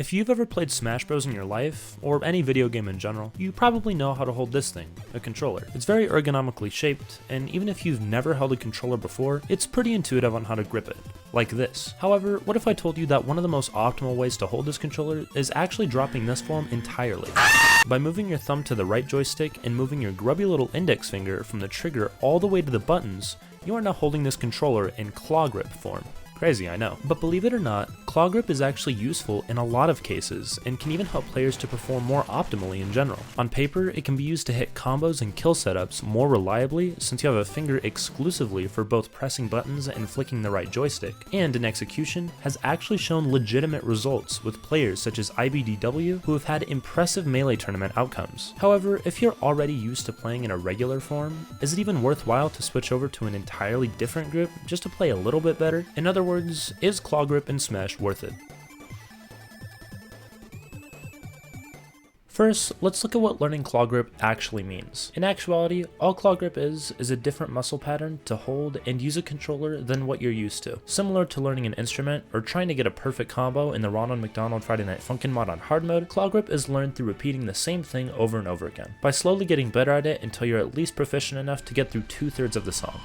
If you've ever played Smash Bros in your life, or any video game in general, you probably know how to hold this thing, a controller. It's very ergonomically shaped, and even if you've never held a controller before, it's pretty intuitive on how to grip it, like this. However, what if I told you that one of the most optimal ways to hold this controller is actually dropping this form entirely? By moving your thumb to the right joystick and moving your grubby little index finger from the trigger all the way to the buttons, you are now holding this controller in claw grip form. Crazy, I know. But believe it or not, claw grip is actually useful in a lot of cases, and can even help players to perform more optimally in general. On paper, it can be used to hit combos and kill setups more reliably since you have a finger exclusively for both pressing buttons and flicking the right joystick, and in execution, has actually shown legitimate results with players such as IBDW who have had impressive melee tournament outcomes. However, if you're already used to playing in a regular form, is it even worthwhile to switch over to an entirely different grip just to play a little bit better? In other words, is claw grip in Smash worth it? First, let's look at what learning claw grip actually means. In actuality, all claw grip is a different muscle pattern to hold and use a controller than what you're used to. Similar to learning an instrument or trying to get a perfect combo in the Ronald McDonald Friday Night Funkin' mod on hard mode, claw grip is learned through repeating the same thing over and over again, by slowly getting better at it until you're at least proficient enough to get through 2/3 of the song.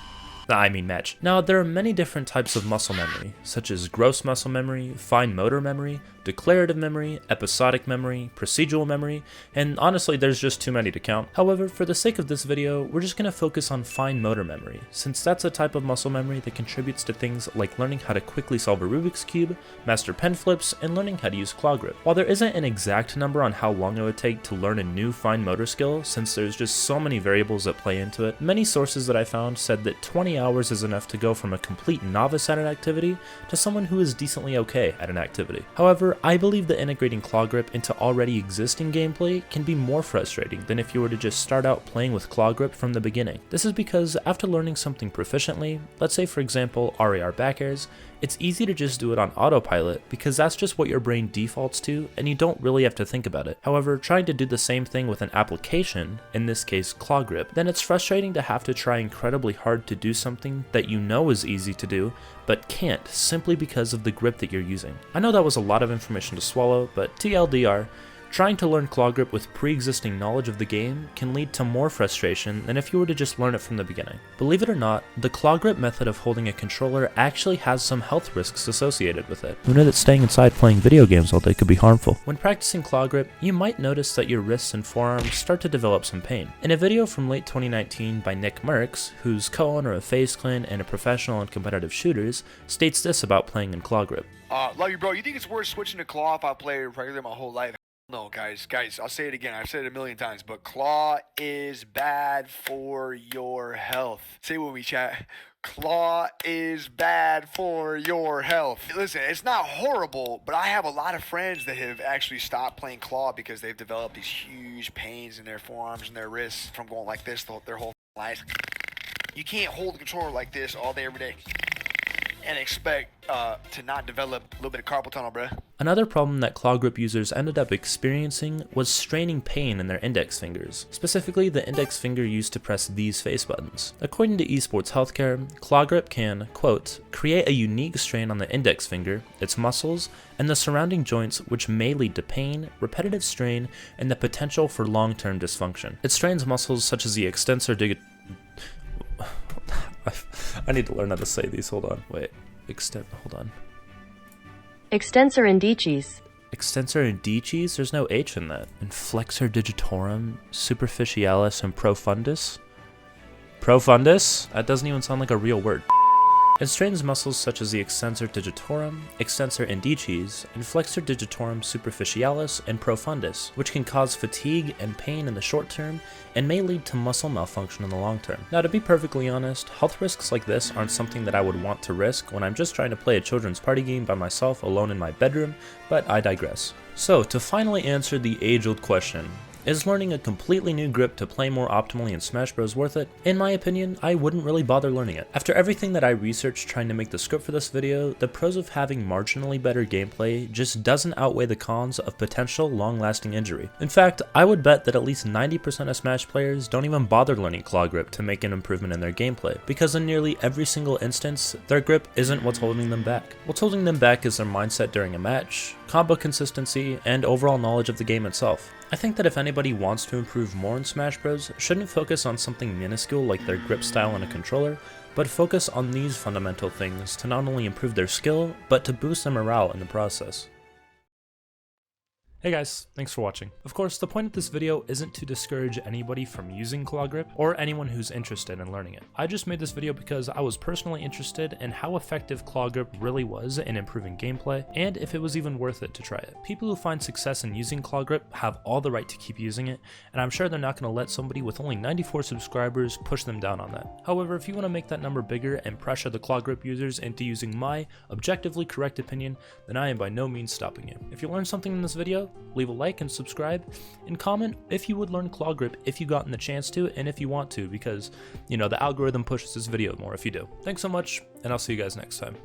Match. Now, there are many different types of muscle memory, such as gross muscle memory, fine motor memory, declarative memory, episodic memory, procedural memory, and honestly there's just too many to count. However, for the sake of this video, we're just going to focus on fine motor memory, since that's a type of muscle memory that contributes to things like learning how to quickly solve a Rubik's Cube, master pen flips, and learning how to use claw grip. While there isn't an exact number on how long it would take to learn a new fine motor skill, since there's just so many variables that play into it, many sources that I found said that 20 hours is enough to go from a complete novice at an activity to someone who is decently okay at an activity. However, I believe that integrating claw grip into already existing gameplay can be more frustrating than if you were to just start out playing with claw grip from the beginning. This is because after learning something proficiently, let's say for example RAR back airs, it's easy to just do it on autopilot because that's just what your brain defaults to and you don't really have to think about it. However, trying to do the same thing with an application, in this case claw grip, then it's frustrating to have to try incredibly hard to do something that you know is easy to do, but can't simply because of the grip that you're using. I know that was a lot of information to swallow, but TLDR, trying to learn claw grip with pre-existing knowledge of the game can lead to more frustration than if you were to just learn it from the beginning. Believe it or not, the claw grip method of holding a controller actually has some health risks associated with it. Who knew that staying inside playing video games all day could be harmful? When practicing claw grip, you might notice that your wrists and forearms start to develop some pain. In a video from late 2019 by Nick Merckx, who's co-owner of FaZe Clan and a professional in competitive shooters, states this about playing in claw grip. Love you, bro. You think it's worth switching to claw if I play regular my whole life? No, guys, I'll say it again. I've said it a million times, but claw is bad for your health. Say it with me, chat. Claw is bad for your health. Listen, it's not horrible, but I have a lot of friends that have actually stopped playing claw because they've developed these huge pains in their forearms and their wrists from going like this their whole life. You can't hold the controller like this all day, every day, and expect to not develop a little bit of carpal tunnel, bruh. Another problem that claw grip users ended up experiencing was straining pain in their index fingers, specifically the index finger used to press these face buttons. According to Esports Healthcare, claw grip can, quote, create a unique strain on the index finger, its muscles, and the surrounding joints which may lead to pain, repetitive strain, and the potential for long-term dysfunction. It strains muscles such as the extensor I need to learn how to say these, hold on, wait. Extensor indicis. Extensor indicis? There's no H in that. And flexor digitorum, superficialis, and profundus? Profundus? That doesn't even sound like a real word. It strains muscles such as the extensor digitorum, extensor indicis, and flexor digitorum superficialis and profundus, which can cause fatigue and pain in the short term and may lead to muscle malfunction in the long term. Now, to be perfectly honest, health risks like this aren't something that I would want to risk when I'm just trying to play a children's party game by myself alone in my bedroom, but I digress. So, to finally answer the age-old question, is learning a completely new grip to play more optimally in Smash Bros worth it? In my opinion, I wouldn't really bother learning it. After everything that I researched trying to make the script for this video, the pros of having marginally better gameplay just doesn't outweigh the cons of potential long-lasting injury. In fact, I would bet that at least 90% of Smash players don't even bother learning claw grip to make an improvement in their gameplay, because in nearly every single instance, their grip isn't what's holding them back. What's holding them back is their mindset during a match, combo consistency, and overall knowledge of the game itself. I think that if anybody wants to improve more in Smash Bros, shouldn't focus on something minuscule like their grip style in a controller, but focus on these fundamental things to not only improve their skill, but to boost their morale in the process. Hey guys, thanks for watching. Of course, the point of this video isn't to discourage anybody from using claw grip or anyone who's interested in learning it. I just made this video because I was personally interested in how effective claw grip really was in improving gameplay and if it was even worth it to try it. People who find success in using claw grip have all the right to keep using it, and I'm sure they're not going to let somebody with only 94 subscribers push them down on that. However, if you want to make that number bigger and pressure the claw grip users into using my objectively correct opinion, then I am by no means stopping you. If you learned something in this video, leave a like and subscribe, and comment if you would learn claw grip if you gotten the chance to and if you want to, because, you know, the algorithm pushes this video more if you do. Thanks so much, and I'll see you guys next time.